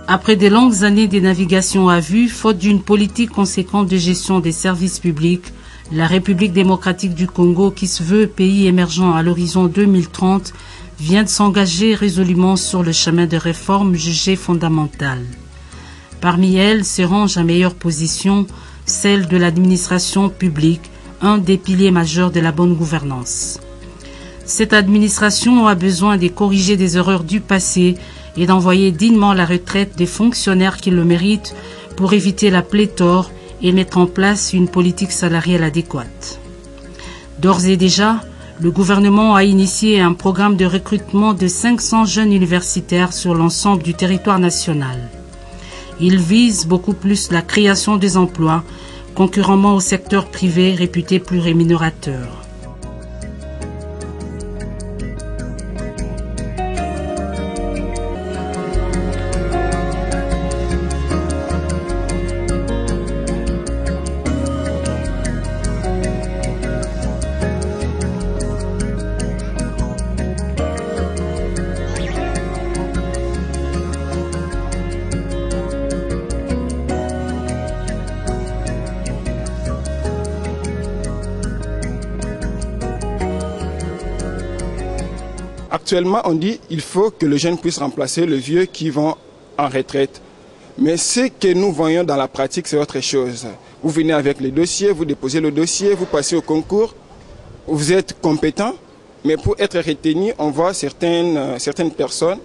Après de longues années de navigation à vue, faute d'une politique conséquente de gestion des services publics, la République démocratique du Congo, qui se veut pays émergent à l'horizon 2030, vient de s'engager résolument sur le chemin de réformes jugées fondamentales. Parmi elles se range à meilleure position celle de l'administration publique, un des piliers majeurs de la bonne gouvernance. Cette administration a besoin de corriger des erreurs du passé et d'envoyer dignement à la retraite des fonctionnaires qui le méritent pour éviter la pléthore et mettre en place une politique salariale adéquate. D'ores et déjà, le gouvernement a initié un programme de recrutement de 500 jeunes universitaires sur l'ensemble du territoire national. Il vise beaucoup plus la création des emplois, concurremment au secteur privé réputé plus rémunérateur. Actuellement, on dit qu'il faut que le jeune puisse remplacer le vieux qui vont en retraite. Mais ce que nous voyons dans la pratique, c'est autre chose. Vous venez avec les dossiers, vous déposez le dossier, vous passez au concours, vous êtes compétent, mais pour être retenu, on voit certaines personnes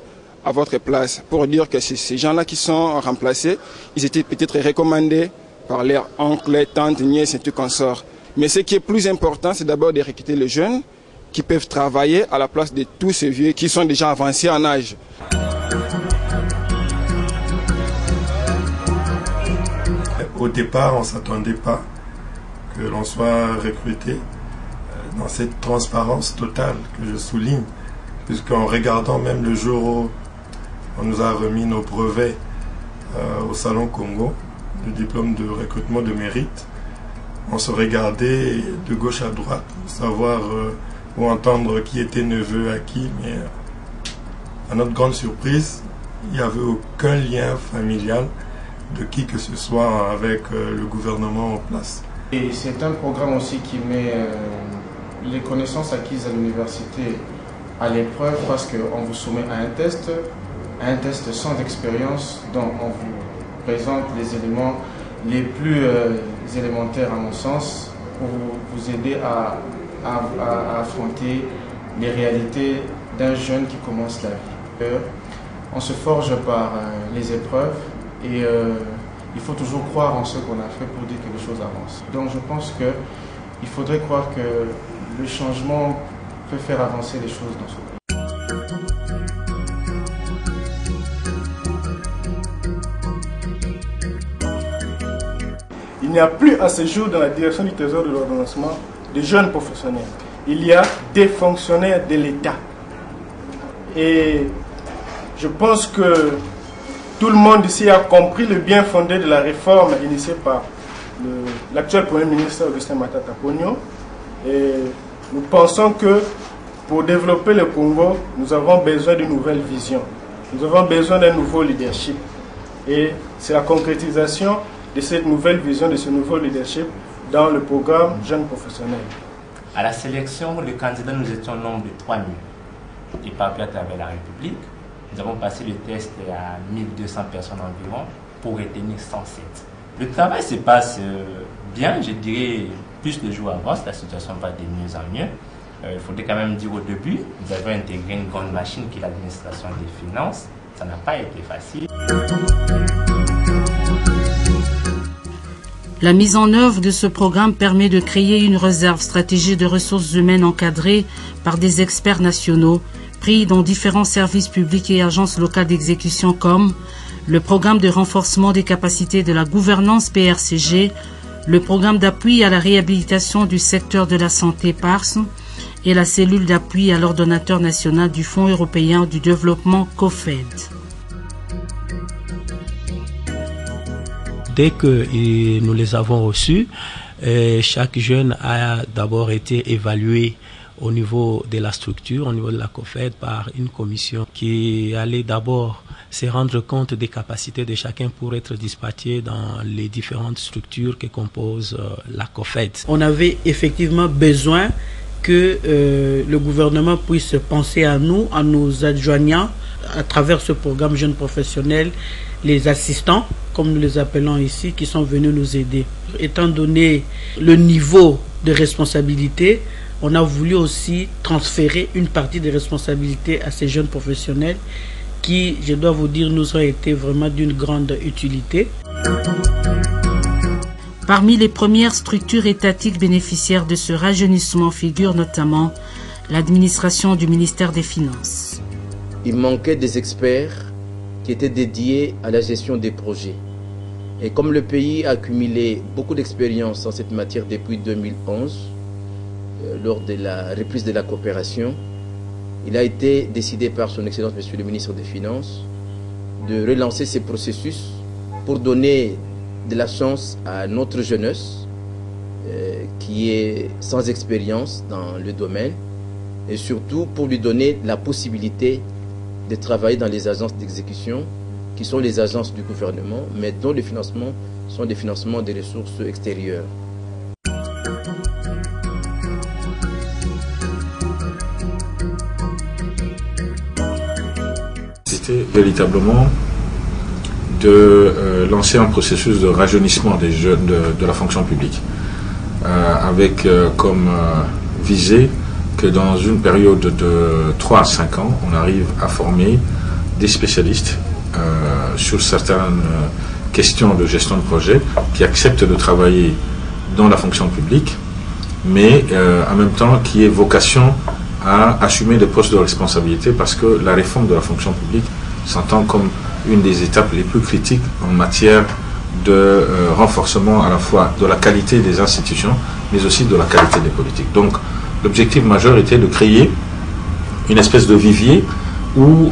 à votre place pour dire que ces gens-là qui sont remplacés, ils étaient peut-être recommandés par leurs oncles, tantes, nièces et tout consort. Mais ce qui est plus important, c'est d'abord de recruter les jeunes qui peuvent travailler à la place de tous ces vieux qui sont déjà avancés en âge. Au départ, on ne s'attendait pas que l'on soit recruté dans cette transparence totale que je souligne, puisqu'en regardant même le jour où on nous a remis nos brevets au Salon Congo, le diplôme de recrutement de mérite, on se regardait de gauche à droite pour savoir ou entendre qui était neveu à qui, mais à notre grande surprise, il n'y avait aucun lien familial de qui que ce soit avec le gouvernement en place. Et c'est un programme aussi qui met les connaissances acquises à l'université à l'épreuve parce qu'on vous soumet à un test sans expérience, dont on vous présente les éléments les plus élémentaires à mon sens pour vous aider à affronter les réalités d'un jeune qui commence la vie. On se forge par les épreuves et il faut toujours croire en ce qu'on a fait pour dire que les choses avancent. Donc je pense qu'il faudrait croire que le changement peut faire avancer les choses dans ce pays. Il n'y a plus à ce jour dans la direction du Trésor de l'ordonnancement de jeunes professionnels. Il y a des fonctionnaires de l'État. Et je pense que tout le monde ici a compris le bien fondé de la réforme initiée par l'actuel Premier ministre Augustin Matata Ponyo. Et nous pensons que pour développer le Congo, nous avons besoin d'une nouvelle vision. Nous avons besoin d'un nouveau leadership. Et c'est la concrétisation de cette nouvelle vision, de ce nouveau leadership dans le programme Jeunes Professionnels. À la sélection, les candidats, nous étions au nombre de 3000 éparpillés à travers la République. Nous avons passé le test à 1200 personnes environ pour retenir 107. Le travail se passe bien, je dirais, plus le jour avance, la situation va de mieux en mieux. Il faudrait quand même dire au début, nous avons intégré une grande machine qui est l'administration des finances. Ça n'a pas été facile. La mise en œuvre de ce programme permet de créer une réserve stratégique de ressources humaines encadrée par des experts nationaux pris dans différents services publics et agences locales d'exécution comme le programme de renforcement des capacités de la gouvernance PRCG, le programme d'appui à la réhabilitation du secteur de la santé PARS et la cellule d'appui à l'ordonnateur national du Fonds européen du développement COFED. Dès que nous les avons reçus, chaque jeune a d'abord été évalué au niveau de la structure, au niveau de la COFED, par une commission qui allait d'abord se rendre compte des capacités de chacun pour être dispatché dans les différentes structures que compose la COFED. On avait effectivement besoin que le gouvernement puisse penser à nous adjoignant à travers ce programme Jeunes Professionnels, les assistants, comme nous les appelons ici, qui sont venus nous aider. Étant donné le niveau de responsabilité, on a voulu aussi transférer une partie des responsabilités à ces jeunes professionnels qui, je dois vous dire, nous ont été vraiment d'une grande utilité. Parmi les premières structures étatiques bénéficiaires de ce rajeunissement figure notamment l'administration du ministère des Finances. Il manquait des experts qui étaient dédiés à la gestion des projets. Et comme le pays a accumulé beaucoup d'expérience en cette matière depuis 2011, lors de la reprise de la coopération, il a été décidé par son Excellence, Monsieur le ministre des Finances, de relancer ces processus pour donner de la chance à notre jeunesse qui est sans expérience dans le domaine et surtout pour lui donner la possibilité de travailler dans les agences d'exécution qui sont les agences du gouvernement mais dont les financements sont des financements des ressources extérieures. C'était véritablement de lancer un processus de rajeunissement des jeunes de la fonction publique, avec comme visée que dans une période de 3 à 5 ans, on arrive à former des spécialistes sur certaines questions de gestion de projet qui acceptent de travailler dans la fonction publique, mais en même temps qui aient vocation à assumer des postes de responsabilité parce que la réforme de la fonction publique s'entend comme une des étapes les plus critiques en matière de renforcement à la fois de la qualité des institutions, mais aussi de la qualité des politiques. Donc, l'objectif majeur était de créer une espèce de vivier où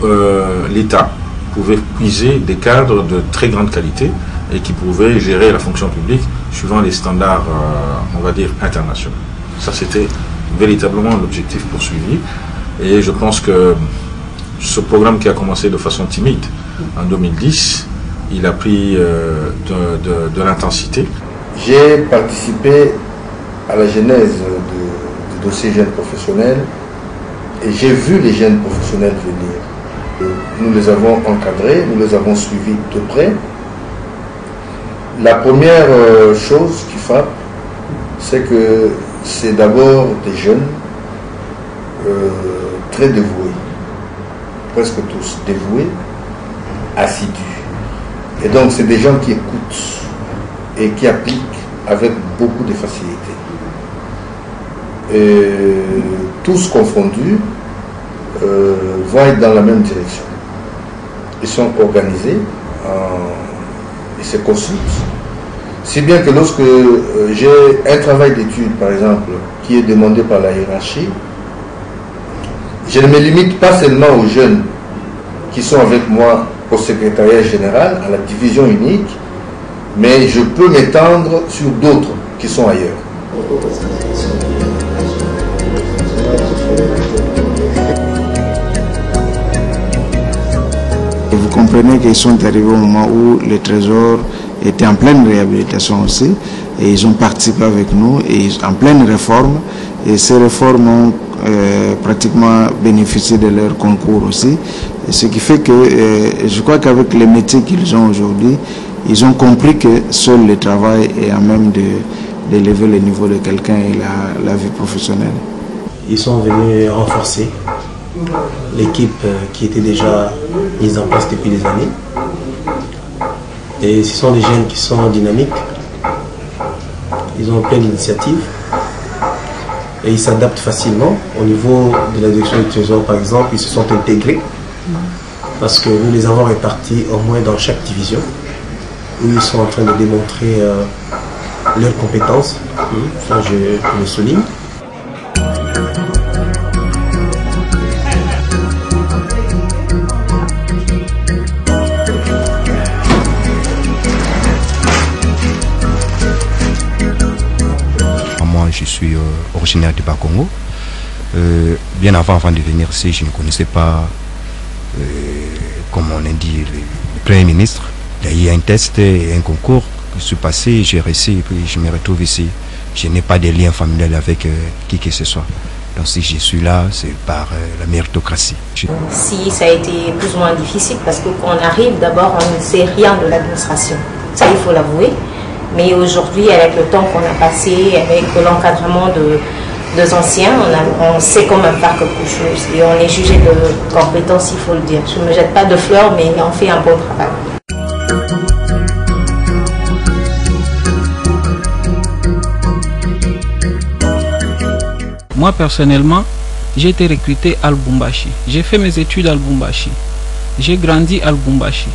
l'État pouvait puiser des cadres de très grande qualité et qui pouvaient gérer la fonction publique suivant les standards, on va dire, internationaux. Ça, c'était véritablement l'objectif poursuivi. Et je pense que ce programme qui a commencé de façon timide en 2010, il a pris de l'intensité. J'ai participé à la genèse du dossier jeunes professionnels et j'ai vu les jeunes professionnels venir. Nous les avons encadrés, nous les avons suivis de près. La première chose qui frappe, c'est que c'est d'abord des jeunes très dévoués, presque tous dévoués, assidus. Et donc c'est des gens qui écoutent et qui appliquent avec beaucoup de facilité. Et tous confondus vont être dans la même direction. Ils sont organisés, ils se consultent. Si bien que lorsque j'ai un travail d'étude, par exemple, qui est demandé par la hiérarchie, je ne me limite pas seulement aux jeunes qui sont avec moi au secrétariat général, à la division unique, mais je peux m'étendre sur d'autres qui sont ailleurs. Et vous comprenez qu'ils sont arrivés au moment où le Trésor était en pleine réhabilitation aussi, et ils ont participé avec nous et en pleine réforme, et ces réformes ont pratiquement bénéficié de leur concours aussi, et ce qui fait que je crois qu'avec les métiers qu'ils ont aujourd'hui, ils ont compris que seul le travail est à même d'élever le niveau de quelqu'un et la vie professionnelle. Ils sont venus renforcer l'équipe qui était déjà mise en place depuis des années. Et ce sont des jeunes qui sont dynamiques, ils ont plein d'initiatives et ils s'adaptent facilement. Au niveau de la direction du Trésor, par exemple, ils se sont intégrés parce que nous les avons répartis au moins dans chaque division où ils sont en train de démontrer leurs compétences. Ça, je le souligne. Je suis originaire du Bas-Congo. Bien avant de venir ici, je ne connaissais pas comme on a dit, le Premier ministre. Il y a eu un test et un concours. Je suis passé, j'ai réussi et puis je me retrouve ici. Je n'ai pas de lien familial avec qui que ce soit. Donc si je suis là, c'est par la méritocratie. Si ça a été plus ou moins difficile, parce que quand on arrive, d'abord, on ne sait rien de l'administration. Ça, il faut l'avouer. Mais aujourd'hui, avec le temps qu'on a passé, avec l'encadrement de anciens, on sait comment faire quelque chose. Et on est jugé de compétence, il faut le dire. Je ne me jette pas de fleurs, mais on fait un bon travail. Moi, personnellement, j'ai été recruté à Lubumbashi. J'ai fait mes études à Lubumbashi. J'ai grandi à Lubumbashi.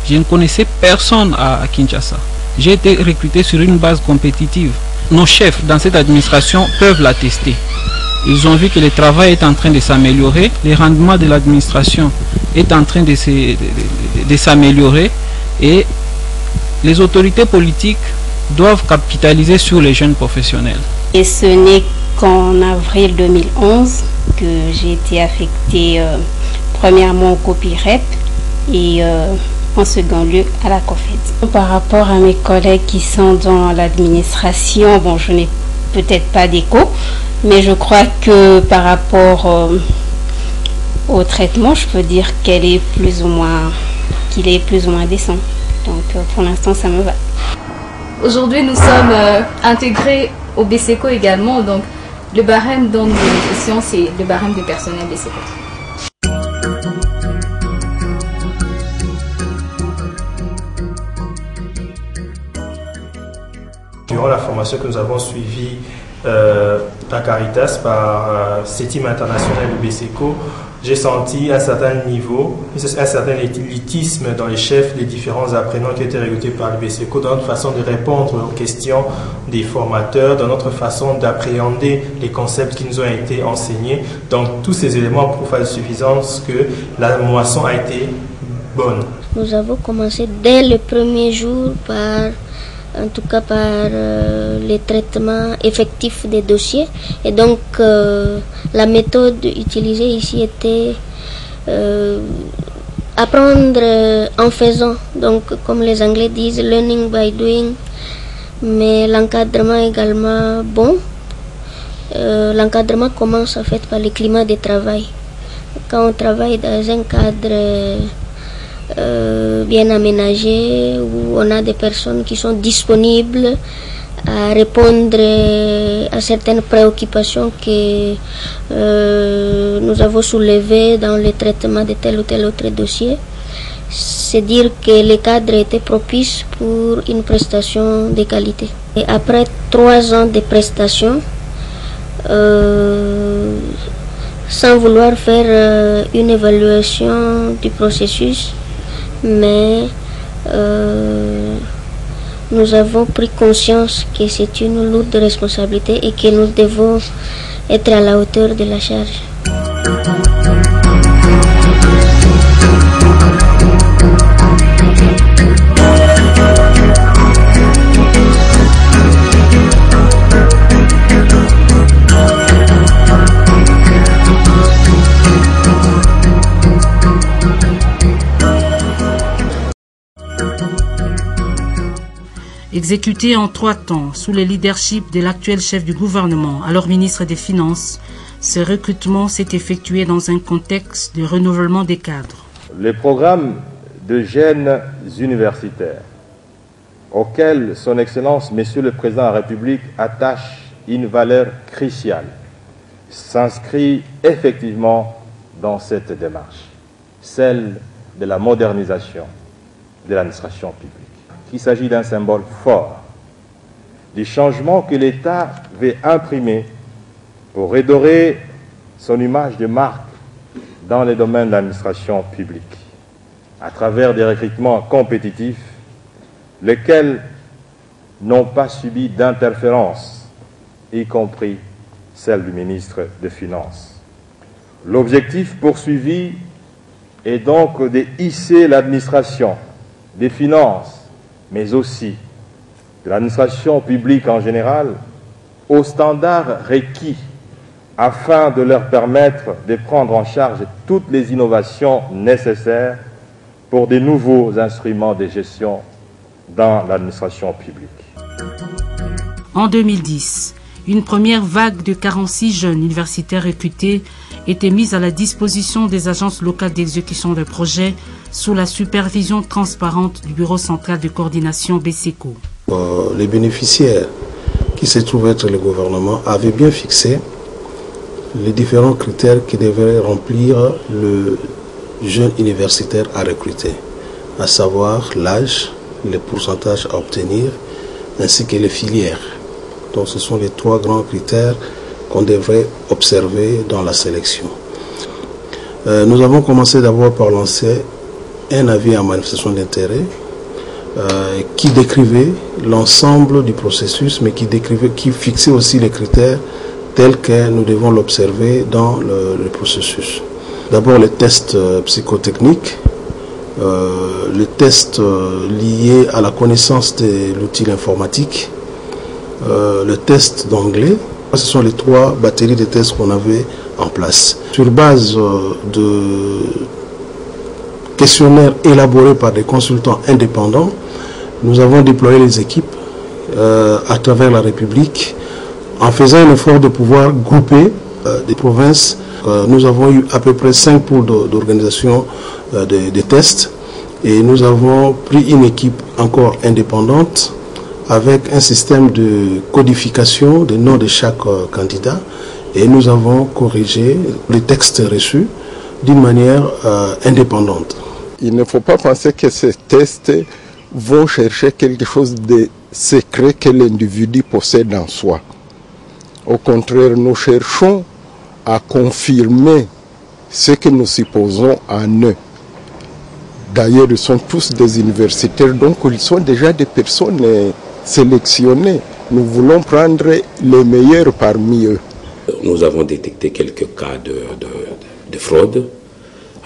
Je ne connaissais personne à Kinshasa. J'ai été recruté sur une base compétitive. Nos chefs dans cette administration peuvent l'attester. Ils ont vu que le travail est en train de s'améliorer, le rendement de l'administration est en train de s'améliorer et les autorités politiques doivent capitaliser sur les jeunes professionnels. Et ce n'est qu'en avril 2011 que j'ai été affectée premièrement au COPIREP et en second lieu à la COFED. Par rapport à mes collègues qui sont dans l'administration, bon, je n'ai peut-être pas d'écho, mais je crois que par rapport au traitement, je peux dire qu'il est plus ou moins décent. Donc pour l'instant, ça me va. Aujourd'hui, nous sommes intégrés au BCECO également, donc le barème dont nous bénéficions, c'est le barème du personnel BCECO. Durant la formation que nous avons suivie à Caritas par CETIM international du BCECO, j'ai senti un certain niveau, un certain élitisme dans les chefs des différents apprenants qui étaient recrutés par le BCECO, dans notre façon de répondre aux questions des formateurs, dans notre façon d'appréhender les concepts qui nous ont été enseignés. Donc tous ces éléments prouvent à suffisance que la moisson a été bonne. Nous avons commencé dès le premier jour par les traitements effectifs des dossiers. Et donc, la méthode utilisée ici était apprendre en faisant. Donc, comme les Anglais disent, learning by doing. Mais l'encadrement également bon. L'encadrement commence en fait par le climat de travail. Quand on travaille dans un cadre bien aménagé, où on a des personnes qui sont disponibles à répondre à certaines préoccupations que nous avons soulevées dans le traitement de tel ou tel autre dossier. C'est dire que le cadre était propice pour une prestation de qualité. Et après 3 ans de prestation, sans vouloir faire une évaluation du processus, mais nous avons pris conscience que c'est une lourde responsabilité et que nous devons être à la hauteur de la charge. Exécuté en 3 temps sous le leadership de l'actuel chef du gouvernement, alors ministre des Finances, ce recrutement s'est effectué dans un contexte de renouvellement des cadres. Le programme de jeunes universitaires, auquel son Excellence, Monsieur le Président de la République, attache une valeur cruciale, s'inscrit effectivement dans cette démarche, celle de la modernisation de l'administration publique. Il s'agit d'un symbole fort, du changement que l'État veut imprimer pour redorer son image de marque dans les domaines de l'administration publique, à travers des recrutements compétitifs, lesquels n'ont pas subi d'interférence, y compris celle du ministre des Finances. L'objectif poursuivi est donc de hisser l'administration des finances, mais aussi de l'administration publique en général, aux standards requis afin de leur permettre de prendre en charge toutes les innovations nécessaires pour de nouveaux instruments de gestion dans l'administration publique. En 2010, une première vague de 46 jeunes universitaires recrutés était mise à la disposition des agences locales d'exécution de projets sous la supervision transparente du Bureau central de coordination BESECO. Les bénéficiaires, qui se trouvent être le gouvernement, avaient bien fixé les différents critères qui devraient remplir le jeune universitaire à recruter, à savoir l'âge, les pourcentages à obtenir, ainsi que les filières. Donc ce sont les 3 grands critères qu'on devrait observer dans la sélection. Nous avons commencé d'abord par lancer un avis en manifestation d'intérêt qui décrivait l'ensemble du processus, mais qui fixait aussi les critères tels que nous devons l'observer dans le processus. D'abord les tests psychotechniques, les tests liés à la connaissance de l'outil informatique, le test d'anglais. Ce sont les 3 batteries de tests qu'on avait en place. Sur base de questionnaires élaborés par des consultants indépendants, nous avons déployé les équipes à travers la République en faisant un effort de pouvoir grouper des provinces. Nous avons eu à peu près 5 pôles d'organisation des tests et nous avons pris une équipe encore indépendante avec un système de codification des noms de chaque candidat et nous avons corrigé les textes reçus d'une manière indépendante. Il ne faut pas penser que ces tests vont chercher quelque chose de secret que l'individu possède en soi. Au contraire, nous cherchons à confirmer ce que nous supposons en eux. D'ailleurs, ils sont tous des universitaires, donc ils sont déjà des personnes sélectionnées. Nous voulons prendre les meilleurs parmi eux. Nous avons détecté quelques cas de fraude.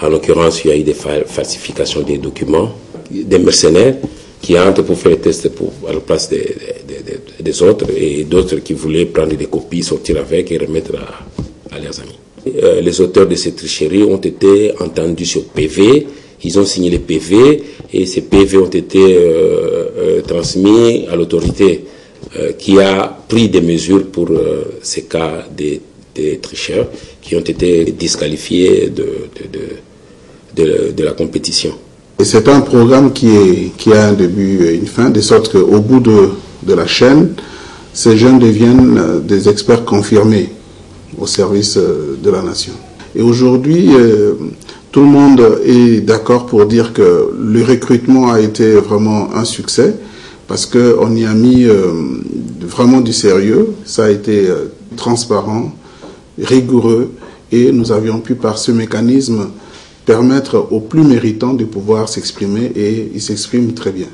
En l'occurrence, il y a eu des falsifications des documents, des mercenaires qui entrent pour faire les tests à la place des autres et d'autres qui voulaient prendre des copies, sortir avec et remettre à leurs amis. Les auteurs de ces tricheries ont été entendus sur PV, ils ont signé les PV et ces PV ont été transmis à l'autorité qui a pris des mesures pour ces cas des tricheurs qui ont été disqualifiés de la compétition. C'est un programme qui a un début et une fin, de sorte qu'au bout de la chaîne, ces jeunes deviennent des experts confirmés au service de la nation. Et aujourd'hui, tout le monde est d'accord pour dire que le recrutement a été vraiment un succès parce qu'on y a mis vraiment du sérieux, ça a été transparent, rigoureux et nous avions pu par ce mécanisme permettre aux plus méritants de pouvoir s'exprimer et ils s'expriment très bien.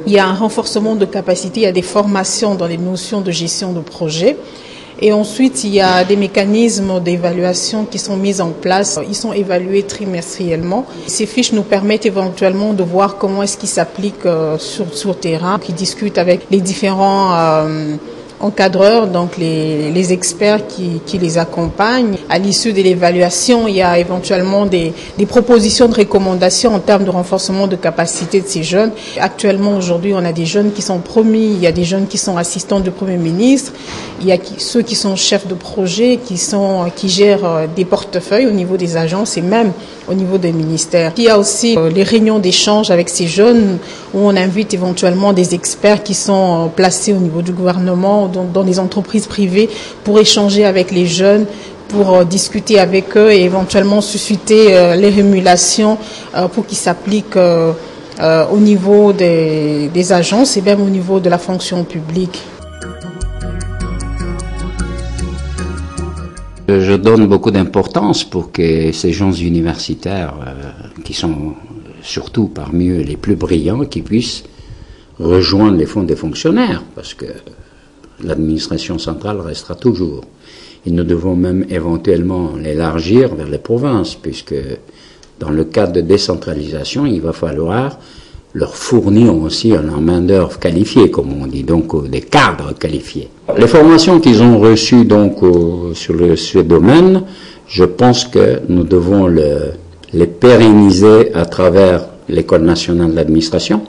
Il y a un renforcement de capacité, il y a des formations dans les notions de gestion de projet. Et ensuite, il y a des mécanismes d'évaluation qui sont mis en place. Ils sont évalués trimestriellement. Ces fiches nous permettent éventuellement de voir comment est-ce qu'ils s'appliquent sur terrain, qui discutent avec les différents encadreurs, donc les experts qui les accompagnent. À l'issue de l'évaluation, il y a éventuellement des propositions de recommandations en termes de renforcement de capacité de ces jeunes. Actuellement, aujourd'hui, on a des jeunes qui sont promis, il y a des jeunes qui sont assistants du Premier ministre, il y a ceux qui sont chefs de projet, qui gèrent des portefeuilles au niveau des agences et même au niveau des ministères. Il y a aussi les réunions d'échange avec ces jeunes où on invite éventuellement des experts qui sont placés au niveau du gouvernement, dans des entreprises privées, pour échanger avec les jeunes, pour discuter avec eux et éventuellement susciter les rémulations pour qu'ils s'appliquent au niveau des agences et même au niveau de la fonction publique. Je donne beaucoup d'importance pour que ces gens universitaires, qui sont surtout parmi eux les plus brillants, qui puissent rejoindre les fonds des fonctionnaires, parce que l'administration centrale restera toujours. Et nous devons même éventuellement l'élargir vers les provinces, puisque dans le cadre de décentralisation, il va falloir leur fournir aussi une main-d'œuvre qualifiée, comme on dit, donc des cadres qualifiés. Les formations qu'ils ont reçues donc sur ce domaine, je pense que nous devons les pérenniser à travers l'École nationale de l'administration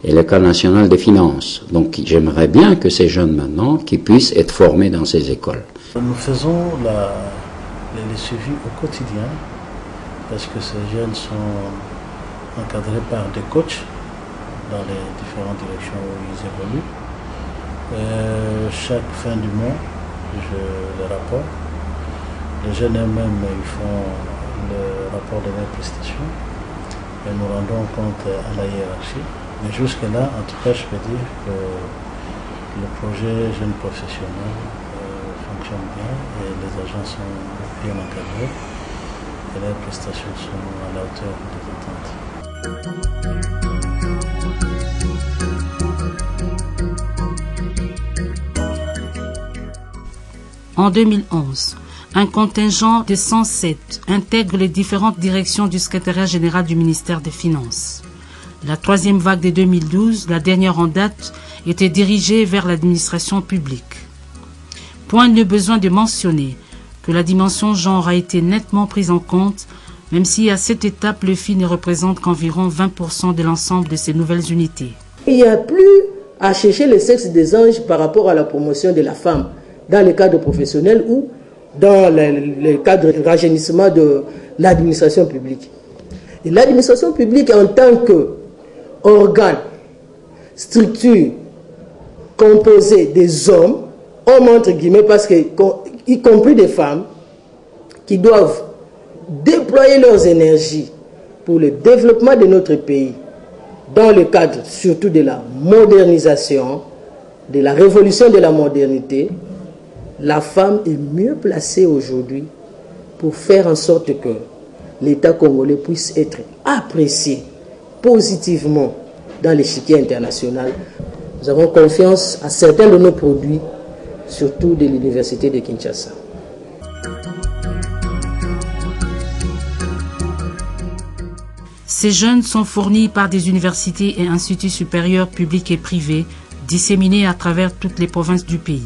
et l'École nationale des finances. Donc j'aimerais bien que ces jeunes maintenant qui puissent être formés dans ces écoles. Nous faisons les suivis au quotidien parce que ces jeunes sont encadrés par des coachs dans les différentes directions où ils évoluent. Chaque fin du mois, je les rapporte. Les jeunes eux-mêmes, ils font le rapport de leurs prestations et nous rendons compte à la hiérarchie. Mais jusque-là, en tout cas, je peux dire que le projet Jeunes Professionnels fonctionne bien et les agents sont bien encadrés et leurs prestations sont à la hauteur des attentes. En 2011, un contingent de 107 intègre les différentes directions du secrétariat général du ministère des Finances. La troisième vague de 2012, la dernière en date, était dirigée vers l'administration publique. Point de besoin de mentionner que la dimension genre a été nettement prise en compte, même si à cette étape, le FI ne représente qu'environ 20% de l'ensemble de ces nouvelles unités. Il n'y a plus à chercher le sexe des anges par rapport à la promotion de la femme dans le cadre professionnel ou dans le cadre de rajeunissement de l'administration publique. Et l'administration publique en tant qu'organe, structure composée des hommes entre guillemets, parce que, y compris des femmes, qui doivent déployer leurs énergies pour le développement de notre pays, dans le cadre surtout de la modernisation, de la révolution de la modernité, la femme est mieux placée aujourd'hui pour faire en sorte que l'État congolais puisse être apprécié positivement dans l'échiquier international. Nous avons confiance à certains de nos produits, surtout de l'université de Kinshasa. Ces jeunes sont fournis par des universités et instituts supérieurs publics et privés disséminés à travers toutes les provinces du pays.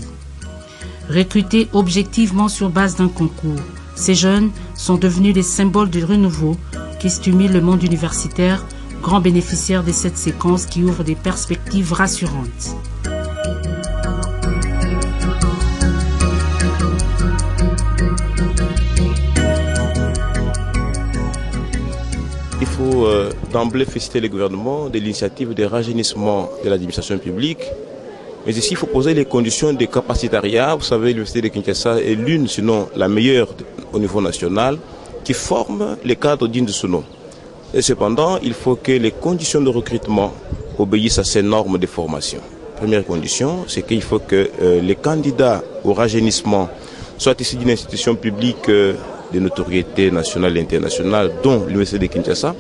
Recrutés objectivement sur base d'un concours, ces jeunes sont devenus des symboles du renouveau qui stimulent le monde universitaire, grand bénéficiaire de cette séquence qui ouvre des perspectives rassurantes. Il faut d'emblée féliciter le gouvernement de l'initiative de rajeunissement de l'administration publique. Mais ici, il faut poser les conditions de capacitariat. Vous savez, l'université de Kinshasa est l'une, sinon la meilleure au niveau national, qui forme les cadres dignes de ce nom. Et cependant, il faut que les conditions de recrutement obéissent à ces normes de formation. Première condition, c'est qu'il faut que les candidats au rajeunissement soient issus d'une institution publique de notoriété nationale et internationale, dont l'université de Kinshasa.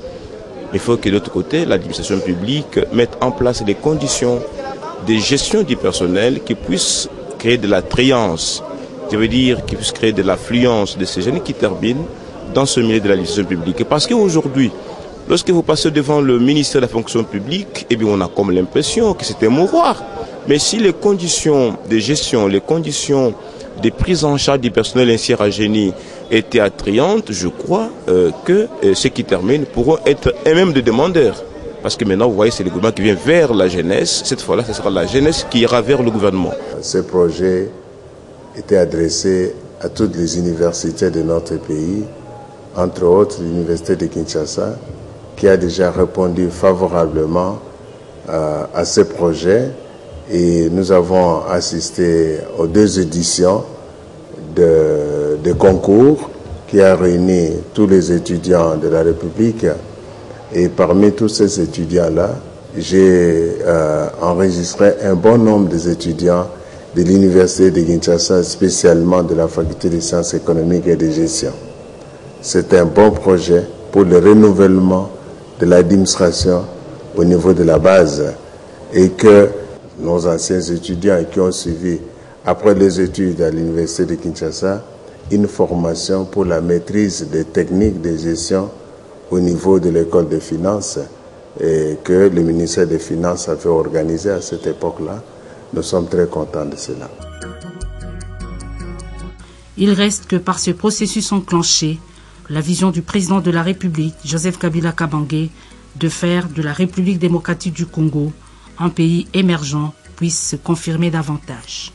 Il faut que de l'autre côté, l'administration publique mette en place les conditions de gestion du personnel qui puissent créer de l'attrayance, je veux dire qui puissent créer de l'affluence de ces jeunes qui terminent dans ce milieu de l'administration publique. Parce qu'aujourd'hui, lorsque vous passez devant le ministère de la fonction publique, eh bien on a comme l'impression que c'est un mouroir. Mais si les conditions de gestion, les conditions de prise en charge du personnel ainsi rajeuni étaient attrayantes, je crois que ceux qui terminent pourront être eux-mêmes des demandeurs. Parce que maintenant, vous voyez, c'est le gouvernement qui vient vers la jeunesse. Cette fois-là, ce sera la jeunesse qui ira vers le gouvernement. Ce projet était adressé à toutes les universités de notre pays, entre autres l'université de Kinshasa, qui a déjà répondu favorablement à ce projet. Et nous avons assisté aux 2 éditions de concours qui a réuni tous les étudiants de la République. Et parmi tous ces étudiants-là, j'ai enregistré un bon nombre des étudiants de l'université de Kinshasa, spécialement de la faculté des sciences économiques et de gestion. C'est un bon projet pour le renouvellement de l'administration au niveau de la base et que nos anciens étudiants qui ont suivi après les études à l'université de Kinshasa une formation pour la maîtrise des techniques de gestion au niveau de l'école de finances et que le ministère des Finances avait organisé à cette époque-là. Nous sommes très contents de cela. Il reste que par ce processus enclenché, la vision du président de la République, Joseph Kabila Kabange, de faire de la République démocratique du Congo un pays émergent puisse se confirmer davantage.